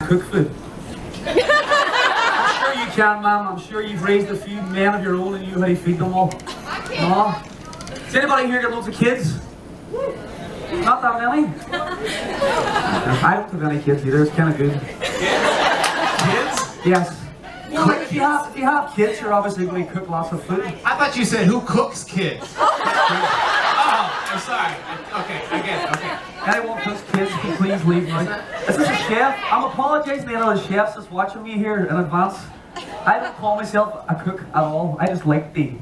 cook food? I'm sure you can, ma'am. I'm sure you've raised a few men of your own and you know how to feed them all. No? Does anybody here got loads of kids? Not that many? I don't have any kids either. It's kind of good. Kids? Yes. Well, like if you have kids, you're obviously going to cook lots of food. I thought you said who cooks kids. Oh, I'm sorry. Okay, I get it. Okay. Anyone cooks kids, can please leave now. Is this a chef? I'm apologising to any of the chefs that's watching me here in advance. I don't call myself a cook at all. I just like the.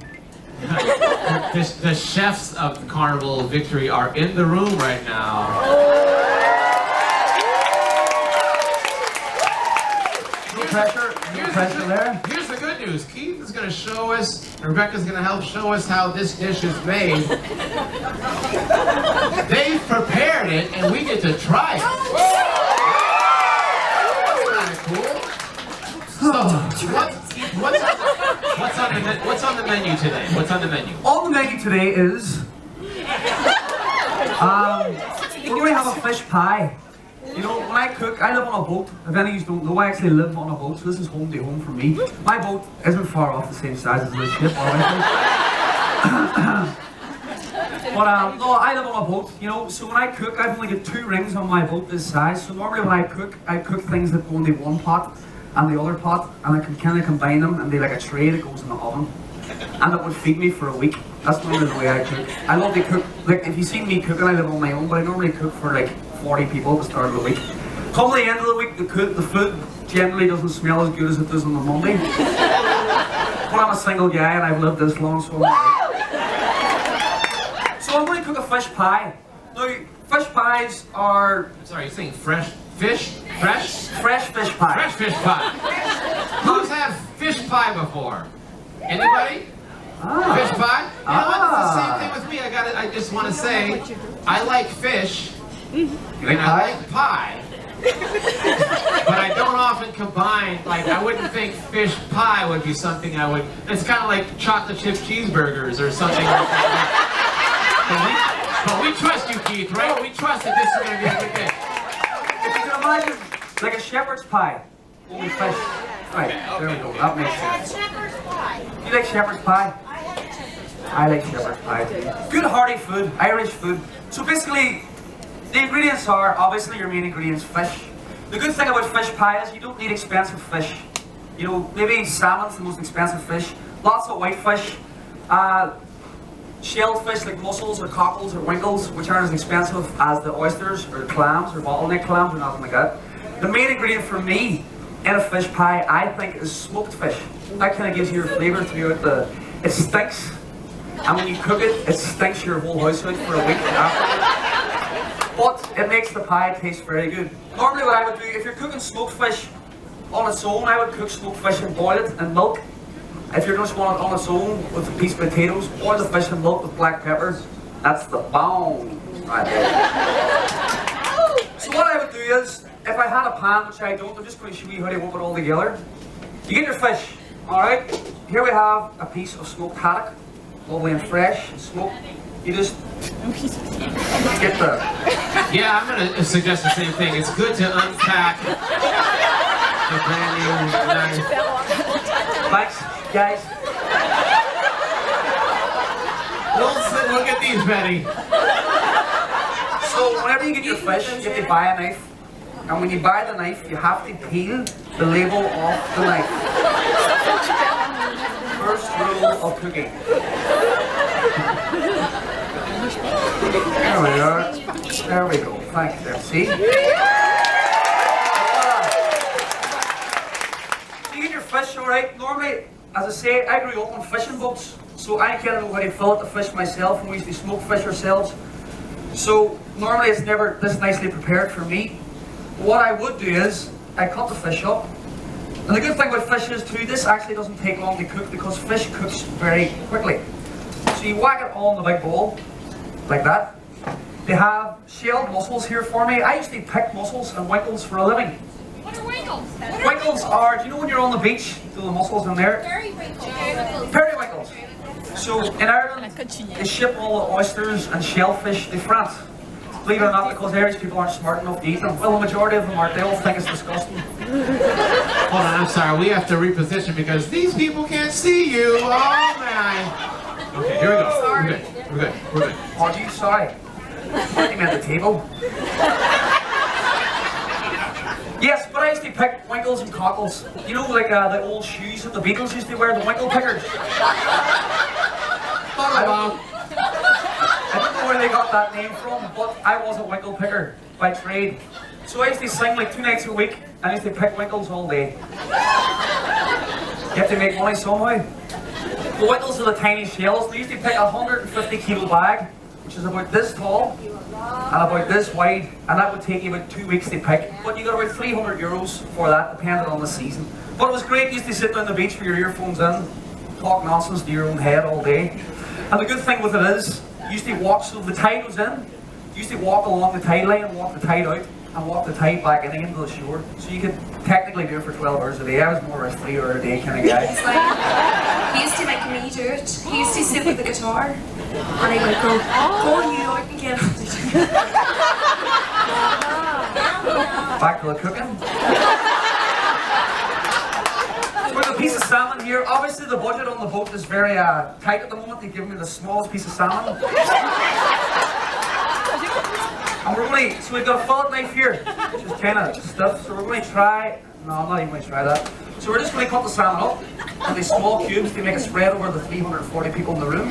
The chefs of the Carnival Victory are in the room right now. No pressure there. Here's the good news. Keith is going to show us, and Rebecca's going to help show us how this dish is made. They've prepared it, and we get to try it. That's kind of cool. So, what's on the menu today? What's on the menu? On the menu today is we're going to have a fish pie. You know, when I cook, I live on a boat. If any of you don't know, I actually live on a boat, so this is home to home for me. My boat isn't far off the same size as this ship, obviously. But no, I live on a boat, you know, so when I cook, I've only got 2 rings on my boat this size. So normally when I cook things that go into one pot and the other pot, and I can kind of combine them and be like a tray that goes in the oven. And it would feed me for a week. That's normally the way I cook. I love to cook, like if you see me cooking, I live on my own, but I normally cook for like 40 people at the start of the week. Come the end of the week, the food generally doesn't smell as good as it does on the Monday. But I'm a single guy and I've lived this long, so I'm going to cook a fish pie. Now, fish pies are... Sorry, you're saying fresh fish? Fresh? Fresh fish pie. Fresh fish pie. Who's had fish pie before? Anybody? Fish pie? You know what? It's the same thing with me. I just want to say, I like fish, and I like pie. But I don't often combine, like I wouldn't think fish pie would be something I would, it's kind of like chocolate chip cheeseburgers or something like that. But we trust you, Keith, right? We trust that this is going to be a good day. If you can imagine, like a shepherd's pie, only fish. Right, there we go, that makes sense. You like shepherd's pie? I like shepherd's pie. Good hearty food, Irish food. So basically, the ingredients are, obviously your main ingredients, fish. The good thing about fish pie is you don't need expensive fish. You know, maybe salmon's the most expensive fish. Lots of white fish. Shelled fish like mussels or cockles or winkles, which aren't as expensive as the oysters or clams or bottleneck clams or nothing like that. The main ingredient for me in a fish pie, I think, is smoked fish. That kind of gives you your flavour throughout the... It stinks. And when you cook it, it stinks your whole house out for a week afterwards. But it makes the pie taste very good. Normally what I would do, if you're cooking smoked fish on its own, I would cook smoked fish and boil it in milk. If you're just want it on its own with a piece of potatoes, boil the fish in milk with black pepper. That's the bone right there. So what I would do is, if I had a pan, which I don't, I'm just going to show you how to whip it all together. You get your fish, alright? Here we have a piece of smoked haddock, lovely and fresh, and smoked. You just get the... Yeah, I'm going to suggest the same thing. It's good to unpack the brand new... Thanks, guys. Wilson, look at these, Betty. So whenever you get your fish, you have to buy a knife. And when you buy the knife, you have to peel the label off the knife. First rule of cooking. There we are. There we go. Thanks there. See? You get your fish, alright? Normally, as I say, I grew up on fishing boats. So I kind of know how to fillet the fish myself, and we used to smoke fish ourselves. So normally it's never this nicely prepared for me. What I would do is, I cut the fish up. And the good thing about fish is too, this actually doesn't take long to cook because fish cooks very quickly. So you whack it all in the big bowl, like that. They have shelled mussels here for me. I used to pick mussels and winkles for a living. What are winkles? Winkles are, do you know when you're on the beach, do the mussels in there? Periwinkles. Periwinkles. So in Ireland, they ship all the oysters and shellfish to France. Believe it or not, because Irish people aren't smart enough to eat them. Well, the majority of them aren't. They all think it's disgusting. Hold on, I'm sorry. We have to reposition because these people can't see you. Oh my. Okay, here we go. Sorry. We're good. We're good. We're good. Are you sorry? I'm at the table. Yes, but I used to pick winkles and cockles. You know, like the old shoes that the Beatles used to wear, the winkle pickers. I don't know where they got that name from, but I was a winkle picker by trade. So I used to sing like 2 nights a week, and I used to pick winkles all day. You have to make money somehow. The winkles are the tiny shells. They used to pick a 150 kilo bag, which is about this tall and about this wide, and that would take you about 2 weeks to pick. But you got about 300 euros for that, depending on the season. But it was great. You used to sit down the beach with your earphones in, talk nonsense to your own head all day. And the good thing with it is, you used to walk, so the tide was in, you used to walk along the tide line and walk the tide out, and walk the tide back in into the shore. So you could technically do it for 12 hours a day. I was more of a 3 hour a day kind of guy. It's like, he used to make me do it. He used to sit with the guitar, and he would go, call you out and get it. Back to the cooking. With a piece of salmon here, obviously the budget on the boat is very tight at the moment. They give me the smallest piece of salmon. And we're going to, so we've got a fillet knife here, which is kind of stiff. So we're going to try, no, I'm not even going to try that. So we're just going to cut the salmon up in these small cubes to make a spread over the 340 people in the room.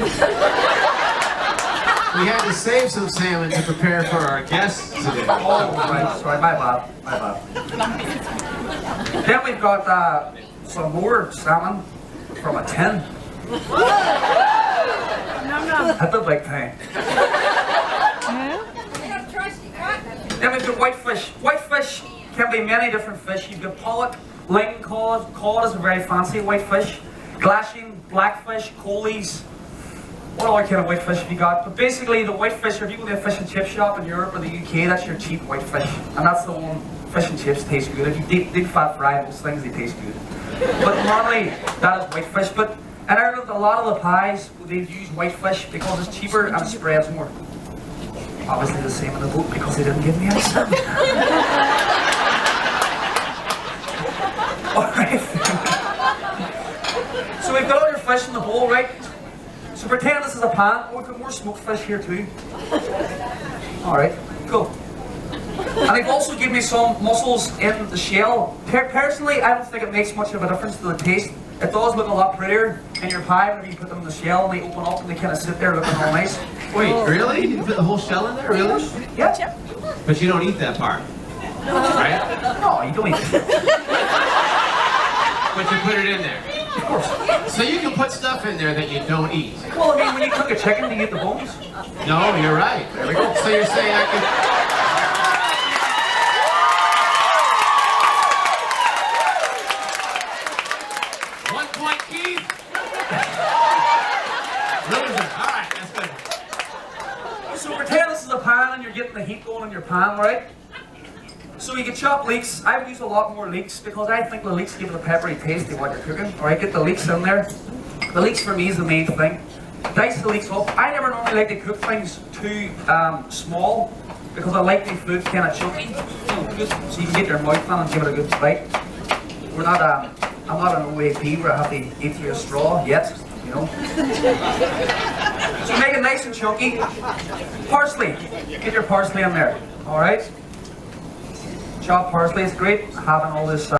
We had to save some salmon to prepare for our guests today. Oh, right, sorry, my bad, my bad. Then we've got some more salmon from a tin. At the big time. Then we've got whitefish. Whitefish can be many different fish. You've got pollock, ling cod. Cod is a very fancy whitefish. Glashing, blackfish, coalies. What other kind of whitefish have you got? But basically the whitefish, if you go to a fish and chip shop in Europe or the UK, that's your cheap whitefish. And that's the one, fish and chips taste good. If you deep fat fry those things, they taste good. But normally, that is whitefish. But in Ireland, a lot of the pies, they use whitefish because it's cheaper and it spreads more. Obviously the same in the boat because they didn't give me any salmon. Alright. So we've got all your fish in the bowl, right? So pretend this is a pan. Oh, we've got more smoked fish here too. Alright, cool. And they've also given me some mussels in the shell. Personally, I don't think it makes much of a difference to the taste. It does look a lot prettier in your pie whenever you put them in the shell and they open up and they kind of sit there looking all nice. Wait, really? You put the whole shell in there? Really? Yeah. But you don't eat that part. Right? No, you don't eat it. But you put it in there. Of course. So you can put stuff in there that you don't eat. Well, I mean, when you cook a chicken, do you eat the bones? No, you're right. There we go. So you're saying I can... 1 point, Keith. Loser. All right, that's good. So pretend this is a pan and you're getting the heat going in your pan, right? So you can chop leeks. I would use a lot more leeks because I think the leeks give it a peppery taste to what you're cooking. Alright, get the leeks in there. The leeks for me is the main thing. Dice the leeks up. I never normally like to cook things too small because I like my food kind of chunky. So you can get your mouth on and give it a good bite. We're not, I'm not an OAP where I have to eat through a straw yet, you know. So make it nice and chunky. Parsley. Get your parsley in there. Alright? Chopped parsley is great. Having all this